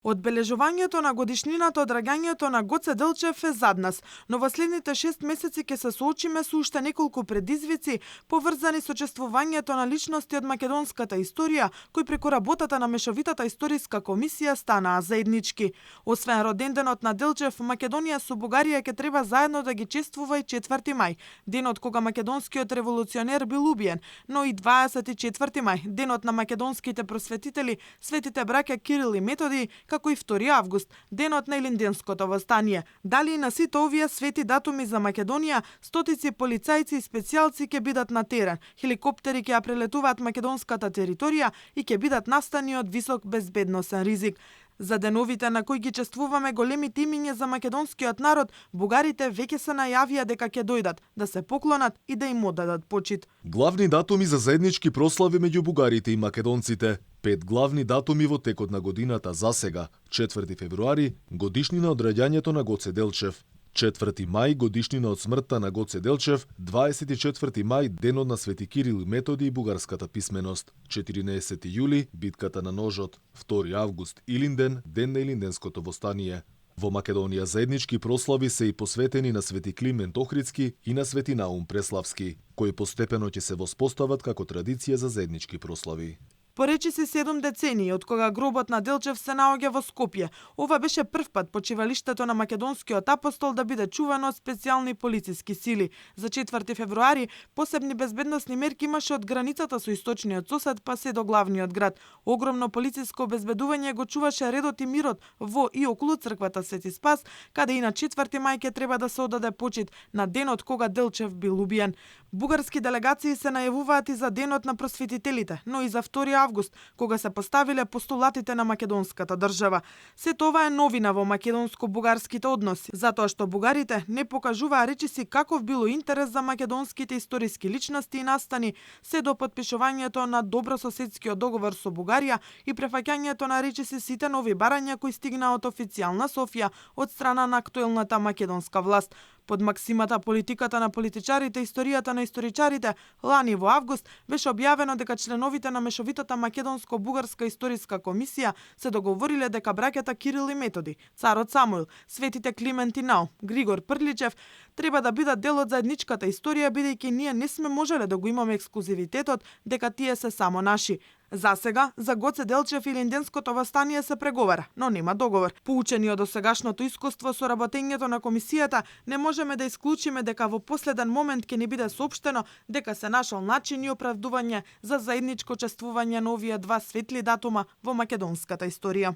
Одбележувањето на годишнината од раѓањето на Гоце Делчев е зад нас, но во следните 6 месеци ќе се соочиме со уште неколку предизвици поврзани со чествувањето на личности од македонската историја, кои преку работата на Мешовитата историска комисија станаа заеднички. Освен роденденот на Делчев, Македонија со Бугарија ќе треба заедно да ги чествува и 4 мај, денот кога македонскиот револуционер бил убиен, но и 24 мај, денот на македонските просветители, светите браќа Кирил и Методи, како и 2 август, денот на Илинденското востание. Дали и на сите овие свети датуми за Македонија, стотици полицајци и специјалци ќе бидат на терен, хеликоптери ќе ја прелетуваат македонската територија и ќе бидат настани од висок безбедносен ризик. За деновите на кои ги чествуваме големите имиња за македонскиот народ, бугарите веќе се најавија дека ќе дојдат, да се поклонат и да им одадат почит. Главни датуми за заеднички прослави меѓу бугарите и македонците. 5 главни датуми во текот на годината за сега. 4 февруари, годишнина од раѓањето на Гоце Делчев. 4 мај, годишнина од смртта на Гоце Делчев, 24 мај, денот на Свети Кирил и Методи и бугарската писменост, 14 јули, битката на ножот, 2 август, Илинден, ден на Илинденското востание. Во Македонија заеднички прослави се и посветени на Свети Климент Охридски и на Свети Наум Преславски, кои постепено ќе се воспостават како традиција за заеднички прослави. Поречиси 7 децении од кога гробот на Делчев се наоѓа во Скопје. Ова беше прв пат почивалиштето на македонскиот апостол да биде чувано од специјални полициски сили. За 4 февруари посебни безбедносни мерки имаше од границата со источниот сосед па се до главниот град. Огромно полициско обезбедување го чуваше редот и мирот во и околу црквата Свети Спас, каде и на 4 мај ќе треба да се одаде почит на денот кога Делчев бил убиен. Бугарски делегации се најавуваат и за денот на просветителите, но и за 2 август, кога се поставиле постулатите на македонската држава. Се тоа е новина во македонско-бугарските односи, затоа што бугарите не покажуваа речиси каков било интерес за македонските историски личности и настани, се до подпишувањето на добрососедскиот договор со Бугарија и префаќањето на речиси сите нови барања кои стигнаа од официјална Софија од страна на актуелната македонска власт. Под максимата политиката на политичарите, историјата на историчарите, лани во август беше објавено дека членовите на Мешовитата македонско-бугарска историска комисија се договориле дека браќата Кирил и Методи, царот Самуил, светите Климент и Наум, Григор Прличев треба да бидат дел од заедничката историја, бидејќи ние не сме можеле да го имаме ексклузивитетот дека тие се само наши. За сега, за Гоце Делчев и Илинденското востание се преговара, но нема договор. Поучени од досегашното искуство со работењето на комисијата, не можеме да исклучиме дека во последен момент ќе ни биде соопштено дека се нашол начин и оправдување за заедничко чествување на овие 2 светли датума во македонската историја.